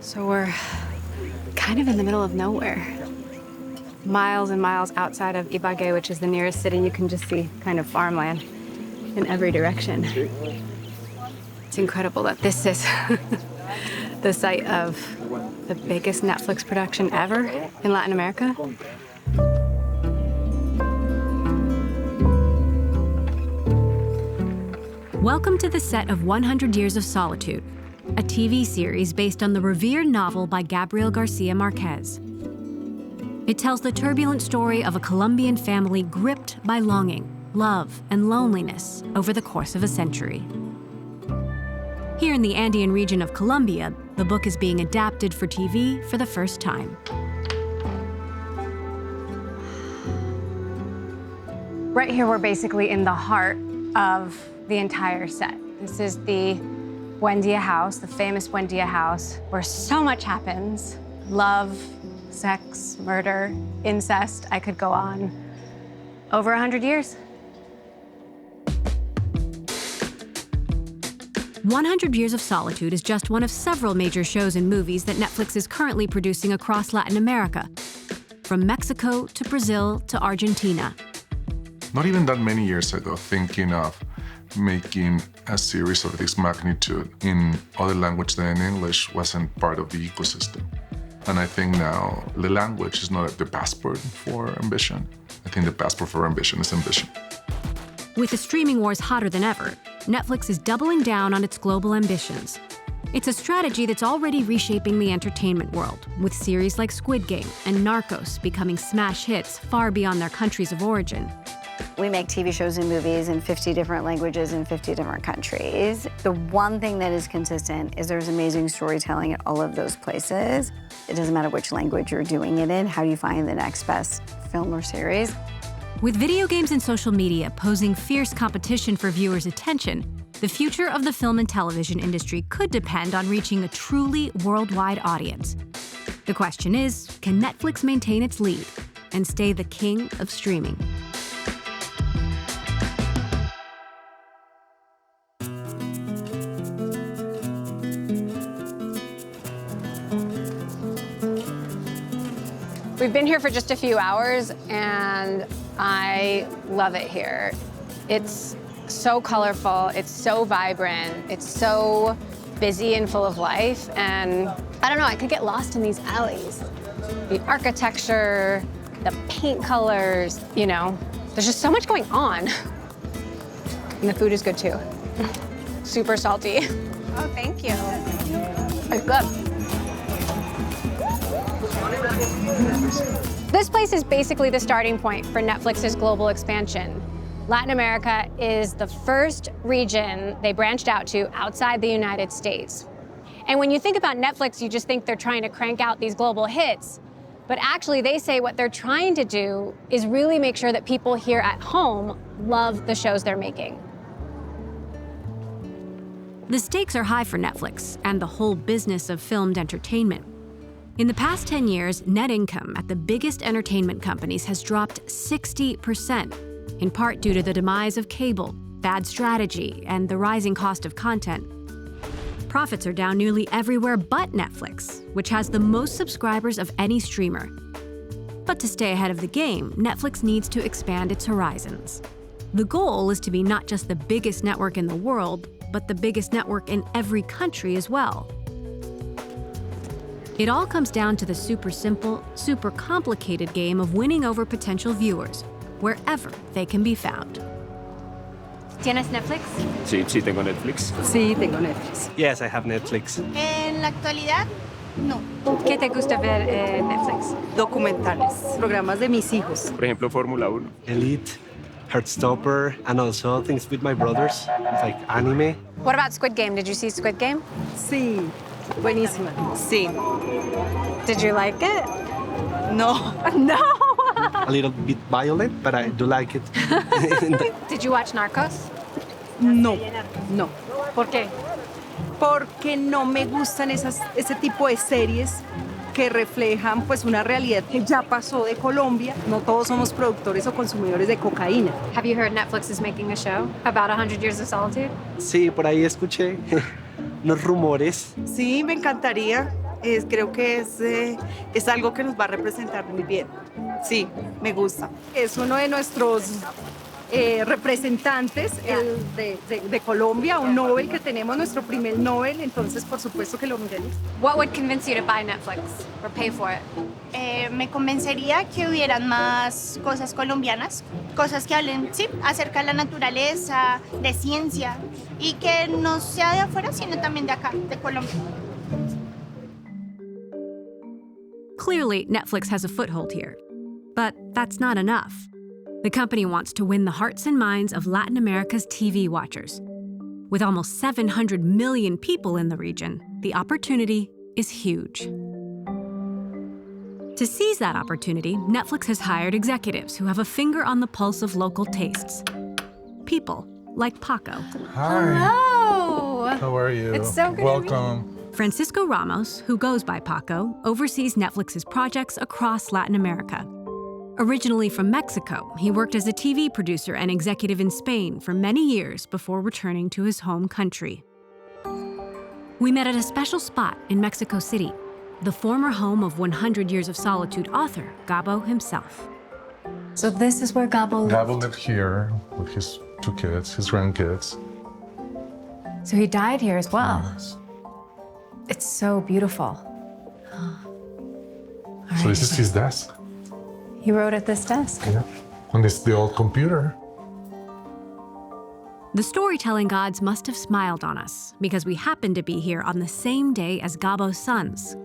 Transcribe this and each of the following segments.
So we're kind of in the middle of nowhere. Miles and miles outside of Ibagué, which is the nearest city, you can just see kind of farmland in every direction. It's incredible that this is the site of the biggest Netflix production ever in Latin America. Welcome to the set of 100 Years of Solitude, a TV series based on the revered novel by Gabriel Garcia Marquez. It tells the turbulent story of a Colombian family gripped by longing, love, and loneliness over the course of a century. Here in the Andean region of Colombia, the book is being adapted for TV for the first time. Right here, we're basically in the heart of the entire set. This is the Buendia house, the famous Buendia house, where so much happens. Love, sex, murder, incest. I could go on. Over 100 years. 100 Years of Solitude is just one of several major shows and movies that Netflix is currently producing across Latin America, from Mexico to Brazil to Argentina. Not even that many years ago, thinking of making a series of this magnitude in other language than in English wasn't part of the ecosystem. And I think now the language is not the passport for ambition. I think the passport for ambition is ambition. With the streaming wars hotter than ever, Netflix is doubling down on its global ambitions. It's a strategy that's already reshaping the entertainment world, with series like Squid Game and Narcos becoming smash hits far beyond their countries of origin. We make TV shows and movies in 50 different languages in 50 different countries. The one thing that is consistent is there's amazing storytelling at all of those places. It doesn't matter which language you're doing it in, how do you find the next best film or series? With video games and social media posing fierce competition for viewers' attention, the future of the film and television industry could depend on reaching a truly worldwide audience. The question is, can Netflix maintain its lead and stay the king of streaming? We've been here for just a few hours, and I love it here. It's so colorful, it's so vibrant, it's so busy and full of life, and I don't know, I could get lost in these alleys. The architecture, the paint colors, you know, there's just so much going on. And the food is good too. Super salty. Oh, thank you. It's good. This place is basically the starting point for Netflix's global expansion. Latin America is the first region they branched out to outside the United States. And when you think about Netflix, you just think they're trying to crank out these global hits. But actually, they say what they're trying to do is really make sure that people here at home love the shows they're making. The stakes are high for Netflix and the whole business of filmed entertainment. In the past 10 years, net income at the biggest entertainment companies has dropped 60%, in part due to the demise of cable, bad strategy, and the rising cost of content. Profits are down nearly everywhere but Netflix, which has the most subscribers of any streamer. But to stay ahead of the game, Netflix needs to expand its horizons. The goal is to be not just the biggest network in the world, but the biggest network in every country as well. It all comes down to the super simple, super complicated game of winning over potential viewers, wherever they can be found. ¿Tienes Netflix? Sí, tengo Netflix. Sí, tengo Netflix. Yes, I have Netflix. En la actualidad, no. ¿Qué te gusta ver en Netflix? Documentales, programas de mis hijos. Por ejemplo, Fórmula 1. Elite, Heartstopper, and also things with my brothers, like anime. What about Squid Game? Did you see Squid Game? Sí, buenísima. Sí. Did you like it? No. No! A little bit violent, but I do like it. Did you watch Narcos? No. No. ¿Por qué? Porque no me gustan ese tipo de series que reflejan pues una realidad que ya pasó de Colombia. No todos somos productores o consumidores de cocaína. Have you heard Netflix is making a show about 100 Years of Solitude? Sí, por ahí escuché unos rumores. Sí, me encantaría. Creo que es algo que nos va a representar muy bien. Sí, me gusta. Es uno de nuestros representantes de Colombia, un Nobel que tenemos, nuestro primer Nobel, entonces por supuesto que lo miremos. What would convince you to buy Netflix or pay for it? Me convencería que hubieran más cosas colombianas, cosas que hablen, sí, acerca de la naturaleza, de ciencia, y que no sea de afuera, sino también de acá, de Colombia. Clearly, Netflix has a foothold here. But that's not enough. The company wants to win the hearts and minds of Latin America's TV watchers. With almost 700 million people in the region, the opportunity is huge. To seize that opportunity, Netflix has hired executives who have a finger on the pulse of local tastes. People like Paco. Hi. Hello. How are you? It's so good to meet you. Welcome. Francisco Ramos, who goes by Paco, oversees Netflix's projects across Latin America. Originally from Mexico, he worked as a TV producer and executive in Spain for many years before returning to his home country. We met at a special spot in Mexico City, the former home of 100 Years of Solitude author Gabo himself. So this is where Gabo lived? Gabo lived here with his 2 kids, his grandkids. So he died here as well? Yes. It's so beautiful. So this is his desk. He wrote at this desk? Yeah. And it's the old computer. The storytelling gods must have smiled on us because we happened to be here on the same day as Gabo's sons,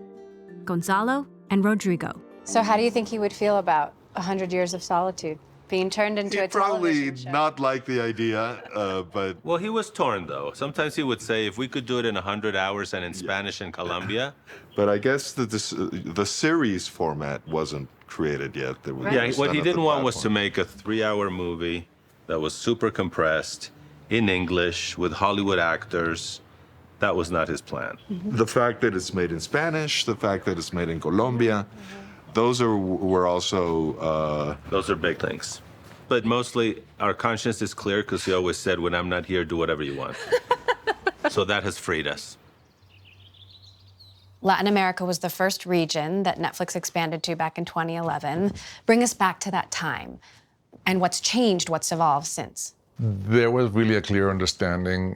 Gonzalo and Rodrigo. So how do you think he would feel about 100 Years of Solitude being turned into a He'd probably television show? not like the idea, but Well, he was torn, though. Sometimes he would say, if we could do it in 100 hours and in Spanish in Colombia. I guess that the series format wasn't created yet. That was Yeah, what done he at the didn't want was to platform. make a 3-hour movie that was super compressed, in English, with Hollywood actors. That was not his plan. The fact that it's made in Spanish, the fact that it's made in Colombia, those were also. Those are big things. But mostly, our conscience is clear because he always said, when I'm not here, do whatever you want. So that has freed us. Latin America was the first region that Netflix expanded to back in 2011. Bring us back to that time and what's changed, what's evolved since. There was really a clear understanding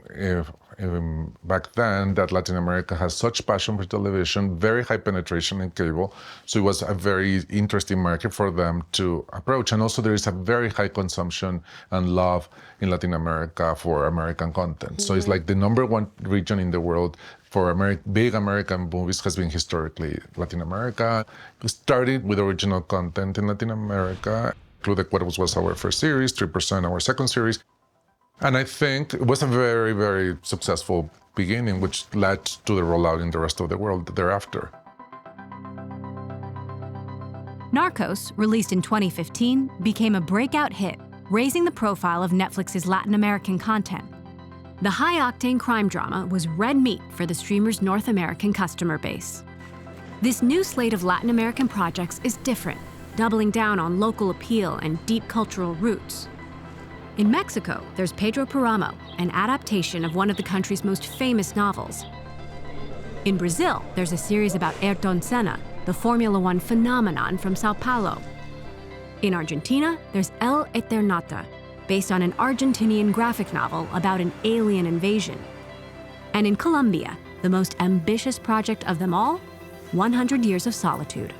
back then that Latin America has such passion for television, very high penetration in cable. So it was a very interesting market for them to approach. And also there is a very high consumption and love in Latin America for American content. So it's like the #1 region in the world for big American movies has been historically Latin America. We started with original content in Latin America, including what was our first series, 3%, our second series. And I think it was a very, very successful beginning, which led to the rollout in the rest of the world thereafter. Narcos, released in 2015, became a breakout hit, raising the profile of Netflix's Latin American content. The high-octane crime drama was red meat for the streamer's North American customer base. This new slate of Latin American projects is different, doubling down on local appeal and deep cultural roots. In Mexico, there's Pedro Páramo, an adaptation of one of the country's most famous novels. In Brazil, there's a series about Senna, the Formula One phenomenon from Sao Paulo. In Argentina, there's Eternauta, based on an Argentinian graphic novel about an alien invasion. And in Colombia, the most ambitious project of them all, 100 Years of Solitude.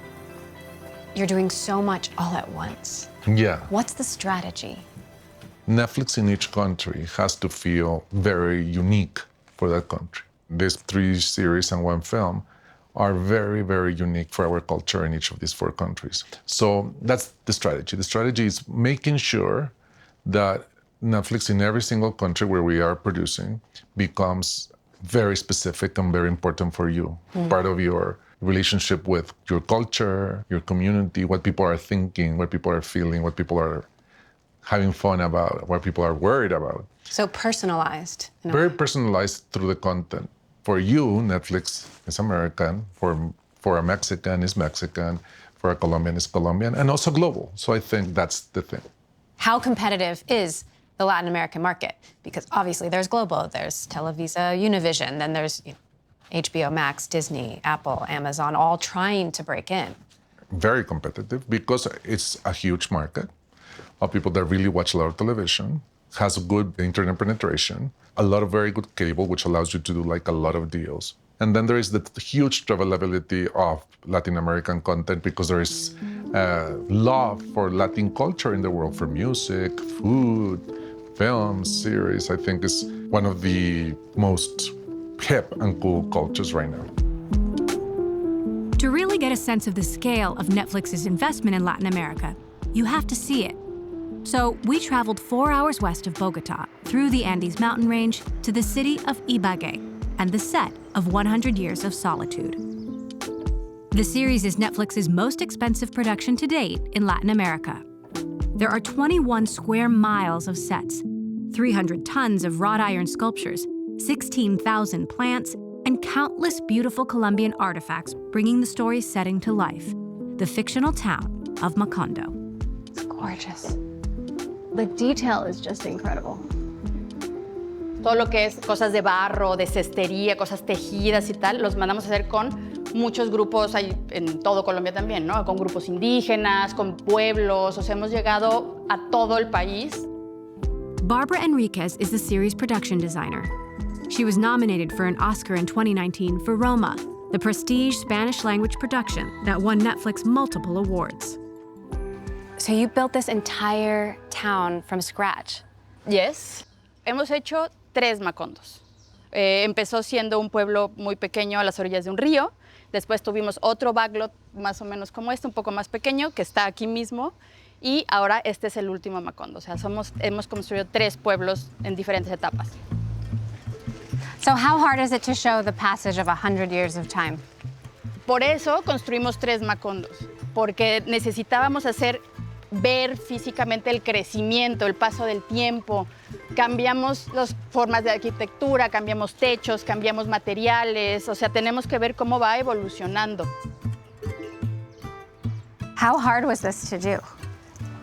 You're doing so much all at once. Yeah. What's the strategy? Netflix in each country has to feel very unique for that country. These 3 series and 1 film are very, very unique for our culture in each of these 4 countries. So that's the strategy. The strategy is making sure that Netflix in every single country where we are producing becomes very specific and very important for you, part of your relationship with your culture, your community, what people are thinking, what people are feeling, what people are having fun about, what people are worried about. So personalized. Very personalized through the content. For you, Netflix is American. For a Mexican is Mexican. For a Colombian is Colombian, and also global. So I think that's the thing. How competitive is the Latin American market? Because obviously there's global, there's Televisa, Univision, then there's HBO Max, Disney, Apple, Amazon, all trying to break in. Very competitive because it's a huge market of people that really watch a lot of television, has good internet penetration, a lot of very good cable, which allows you to do like a lot of deals. And then there is the huge travelability of Latin American content because there is love for Latin culture in the world, for music, food, films, series. I think is one of the most hip and cool cultures right now. To really get a sense of the scale of Netflix's investment in Latin America, you have to see it. So we traveled 4 hours west of Bogota, through the Andes mountain range, to the city of Ibagué, and the set of 100 Years of Solitude. The series is Netflix's most expensive production to date in Latin America. There are 21 square miles of sets, 300 tons of wrought iron sculptures, 16,000 plants, and countless beautiful Colombian artifacts bringing the story's setting to life, the fictional town of Macondo. It's gorgeous. The detail is just incredible. Todo lo que es cosas de barro, de cestería, cosas tejidas y tal, los mandamos a hacer con muchos grupos ahí en todo Colombia también, ¿no? Con grupos indígenas, con pueblos, o sea, hemos llegado a todo el país. Barbara Enriquez is the series' production designer. She was nominated for an Oscar in 2019 for Roma, the prestige Spanish-language production that won Netflix multiple awards. So you built this entire town from scratch? Yes. Hemos hecho 3 Macondos. Empezó siendo un pueblo muy pequeño a las orillas de un río. Después tuvimos otro backlot más o menos como este, un poco más pequeño, que está aquí mismo. Y ahora este es el último Macondo. O sea, hemos construido 3 pueblos en diferentes etapas. So how hard is it to show the passage of 100 years of time? Por eso construimos 3 Macondos, porque necesitábamos ver físicamente el crecimiento, el paso del tiempo. Cambiamos las formas de arquitectura, cambiamos techos, cambiamos materiales, o sea, tenemos que ver cómo va evolucionando. How hard was this to do?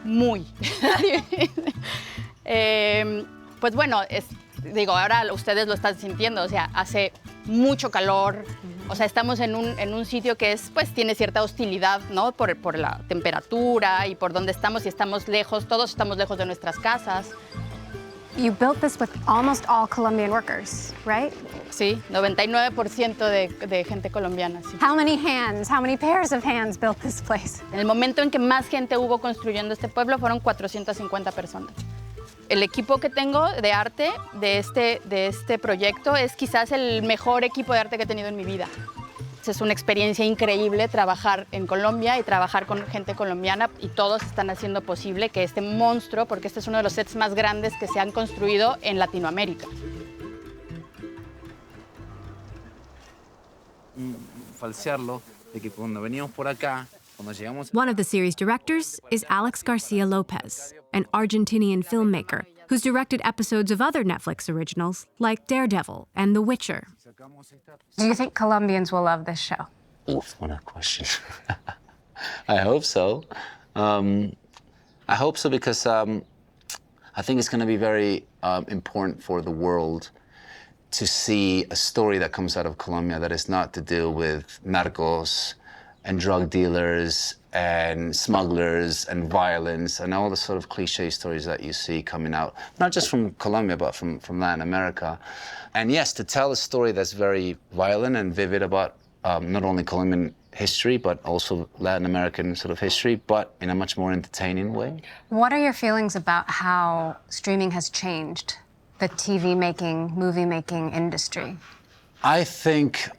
Muy. Pues bueno, digo, ahora ustedes lo están sintiendo, o sea, hace mucho calor, o sea, estamos en un sitio que pues tiene cierta hostilidad, ¿no? Por la temperatura y por dónde estamos, y estamos lejos, todos estamos lejos de nuestras casas. You built this with almost all Colombian workers, right? Sí, 99% de gente colombiana, sí. How many pairs of hands built this place? En el momento en que más gente hubo construyendo este pueblo fueron 450 personas. El equipo que tengo de arte de este proyecto es quizás el mejor equipo de arte que he tenido en mi vida. Es una experiencia increíble trabajar en Colombia y trabajar con gente colombiana, y todos están haciendo posible que este monstruo, porque este es uno de los sets más grandes que se han construido en Latinoamérica. Falsearlo de que cuando veníamos por acá, cuando llegamos. One of the series directors is Alex Garcia Lopez, an Argentinian filmmaker who's directed episodes of other Netflix originals like Daredevil and The Witcher. Do you think Colombians will love this show? Oof, what a question. I hope so. I hope so because I think it's going to be very important for the world to see a story that comes out of Colombia that is not to do with narcos and drug dealers and smugglers and violence and all the sort of cliche stories that you see coming out, not just from Colombia, but from Latin America. And yes, to tell a story that's very violent and vivid about not only Colombian history, but also Latin American sort of history, but in a much more entertaining way. What are your feelings about how streaming has changed the TV making, movie making industry? I think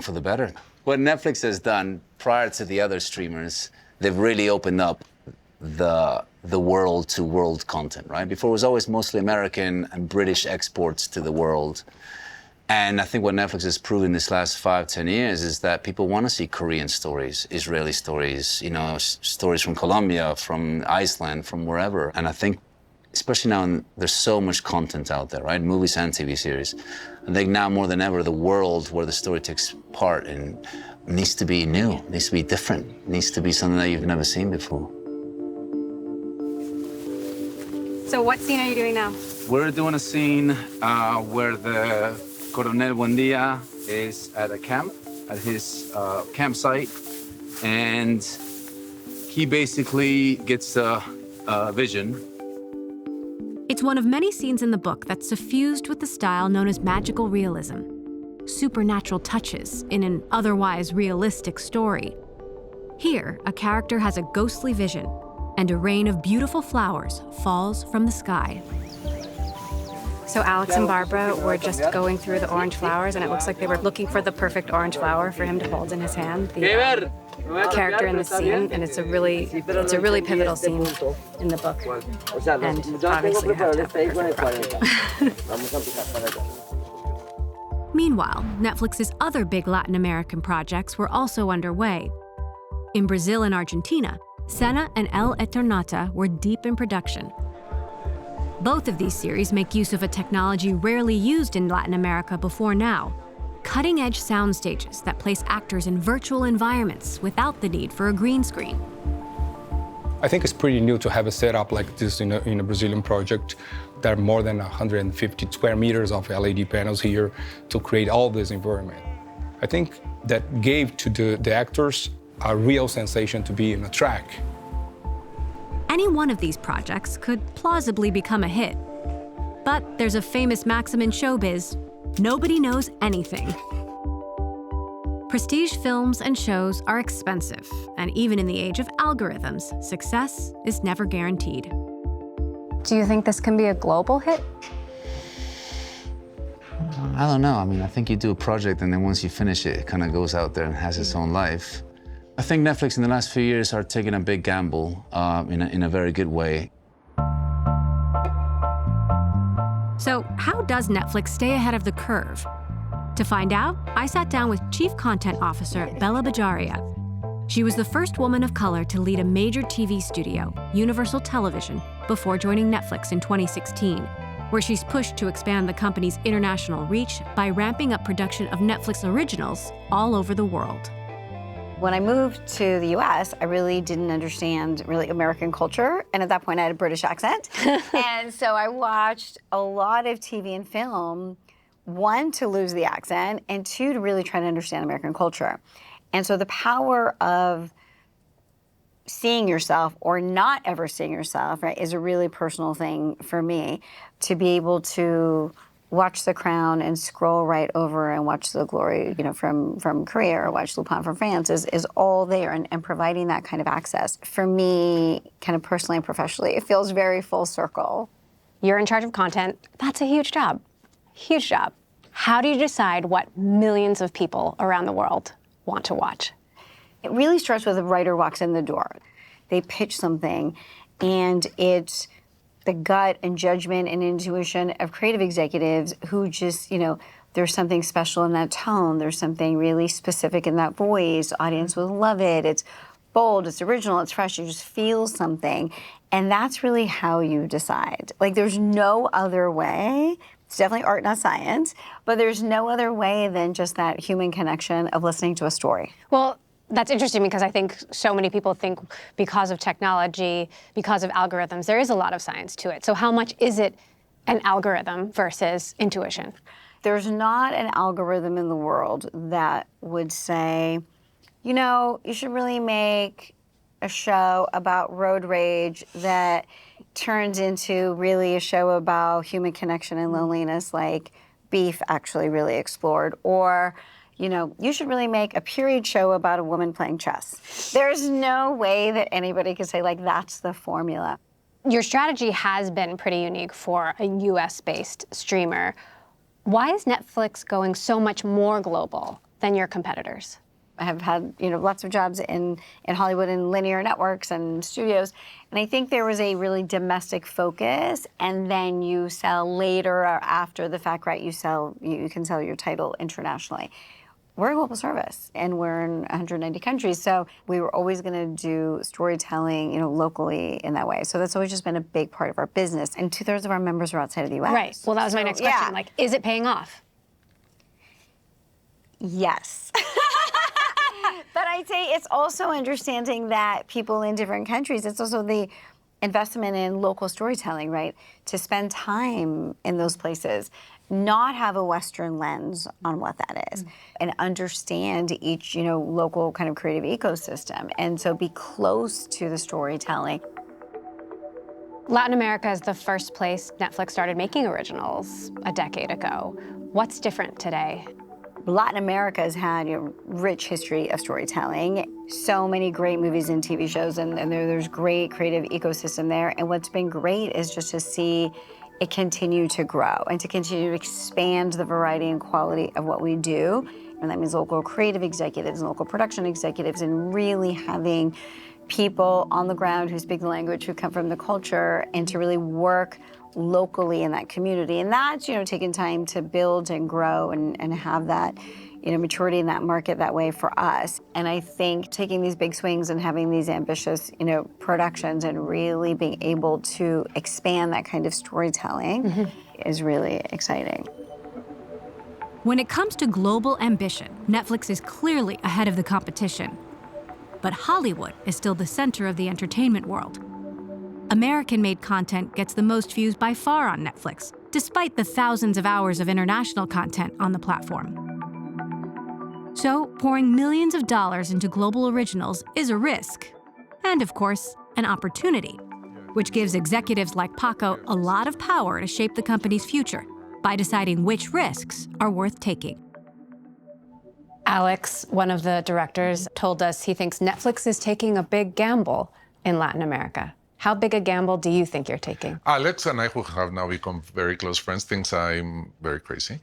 for the better. What Netflix has done prior to the other streamers, they've really opened up the world to world content, right? Before it was always mostly American and British exports to the world. And I think what Netflix has proven this last 5-10 years is that people want to see Korean stories, Israeli stories, you know, stories from Colombia, from Iceland, from wherever. And I think, especially now, there's so much content out there, right? Movies and TV series. I think now more than ever, the world where the story takes part in needs to be new, needs to be different, needs to be something that you've never seen before. So what scene are you doing now? We're doing a scene where the Coronel Buendia is at a camp, at his campsite, and he basically gets a vision. It's one of many scenes in the book that's suffused with the style known as magical realism, supernatural touches in an otherwise realistic story. Here, a character has a ghostly vision, and a rain of beautiful flowers falls from the sky. So Alex and Barbara were just going through the orange flowers, and it looks like they were looking for the perfect orange flower for him to hold in his hand, the character in the scene, and it's a really pivotal scene in the book. And obviously you have to have the perfect flower. Meanwhile, Netflix's other big Latin American projects were also underway. In Brazil and Argentina, Senna and El Eternauta were deep in production. Both of these series make use of a technology rarely used in Latin America before now, cutting-edge sound stages that place actors in virtual environments without the need for a green screen. I think it's pretty new to have a setup like this in a Brazilian project. There are more than 150 square meters of LED panels here to create all this environment. I think that gave to the actors a real sensation to be in a track. Any one of these projects could plausibly become a hit. But there's a famous maxim in showbiz: nobody knows anything. Prestige films and shows are expensive, and even in the age of algorithms, success is never guaranteed. Do you think this can be a global hit? I don't know. I mean, I think you do a project and then once you finish it, it kind of goes out there and has its own life. I think Netflix in the last few years are taking a big gamble in a very good way. So how does Netflix stay ahead of the curve? To find out, I sat down with Chief Content Officer Bella Bajaria. She was the first woman of color to lead a major TV studio, Universal Television, before joining Netflix in 2016, where she's pushed to expand the company's international reach by ramping up production of Netflix originals all over the world. When I moved to the US, I really didn't understand American culture. And at that point, I had a British accent. And so I watched a lot of TV and film, one, to lose the accent, and two, to really try to understand American culture. And so the power of seeing yourself or not ever seeing yourself, right, is a really personal thing for me. To be able to watch The Crown and scroll right over and watch The Glory, from Korea, or watch Lupin from France is all there, and providing that kind of access. For me, kind of personally and professionally, it feels very full circle. You're in charge of content. That's a huge job. Huge job. How do you decide what millions of people around the world want to watch? It really starts with a writer walks in the door. They pitch something, and it's the gut and judgment and intuition of creative executives who just, there's something special in that tone. There's something really specific in that voice. The audience will love it. It's bold, it's original, it's fresh. You just feel something. And that's really how you decide. Like, there's no other way. It's definitely art, not science, but there's no other way than just that human connection of listening to a story. Well, that's interesting because I think so many people think because of technology, because of algorithms, there is a lot of science to it. So how much is it an algorithm versus intuition? There's not an algorithm in the world that would say, you should really make a show about road rage that turns into really a show about human connection and loneliness, like Beef actually really explored. Or, you should really make a period show about a woman playing chess. There's no way that anybody could say, that's the formula. Your strategy has been pretty unique for a US-based streamer. Why is Netflix going so much more global than your competitors? I have had, lots of jobs in Hollywood and linear networks and studios. And I think there was a really domestic focus, and then you sell later or after the fact, right? You can sell your title internationally. We're a global service, and we're in 190 countries. So we were always going to do storytelling, locally in that way. So that's always just been a big part of our business. And 2/3 of our members are outside of the US. Right. Well, that was my next question. Yeah. Is it paying off? Yes. But I'd say it's also understanding that people in different countries, it's also the investment in local storytelling, right? To spend time in those places, not have a Western lens on what that is, and understand each, local kind of creative ecosystem, and so be close to the storytelling. Latin America is the first place Netflix started making originals a decade ago. What's different today? Latin America has had a rich history of storytelling, so many great movies and TV shows, and there's great creative ecosystem there. And what's been great is just to see it continue to grow and to continue to expand the variety and quality of what we do. And that means local creative executives and local production executives, and really having people on the ground who speak the language, who come from the culture, and to really work locally in that community. And that's, taking time to build and grow and have that, maturity in that market that way for us. And I think taking these big swings and having these ambitious, productions and really being able to expand that kind of storytelling is really exciting. When it comes to global ambition, Netflix is clearly ahead of the competition. But Hollywood is still the center of the entertainment world. American-made content gets the most views by far on Netflix, despite the thousands of hours of international content on the platform. So, pouring millions of dollars into global originals is a risk, and of course, an opportunity, which gives executives like Paco a lot of power to shape the company's future by deciding which risks are worth taking. Alex, one of the directors, told us he thinks Netflix is taking a big gamble in Latin America. How big a gamble do you think you're taking? Alex and I, who have now become very close friends, thinks I'm very crazy.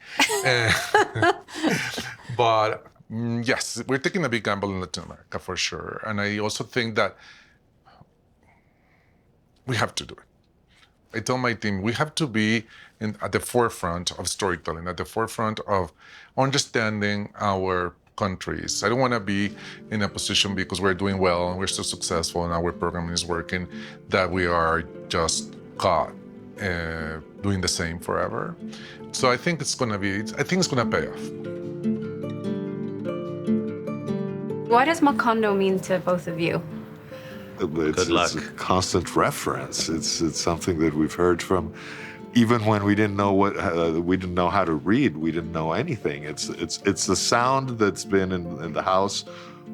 But yes, we're taking a big gamble in Latin America for sure. And I also think that we have to do it. I tell my team, we have to be at the forefront of storytelling, at the forefront of understanding our countries. I don't want to be in a position because we're doing well and we're so successful and our program is working that we are just caught doing the same forever. So I think it's going to pay off. What does Macondo mean to both of you? Good luck. It's a constant reference. It's something that we've heard from, even when we didn't know we didn't know how to read, we didn't know anything. It's the sound that's been in the house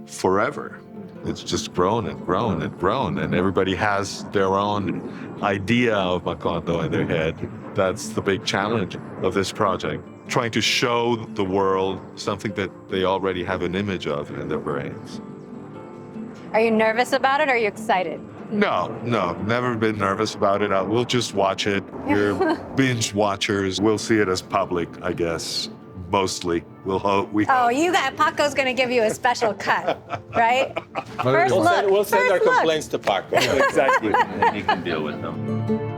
forever. It's just grown and grown and grown, and everybody has their own idea of Macondo in their head. That's the big challenge of this project, trying to show the world something that they already have an image of in their brains. Are you nervous about it or are you excited? No, never been nervous about it. We'll just watch it. We're binge watchers. We'll see it as public, I guess, mostly. We'll hope. Paco's going to give you a special cut, right? We'll send our complaints to Paco. Exactly. And he can deal with them.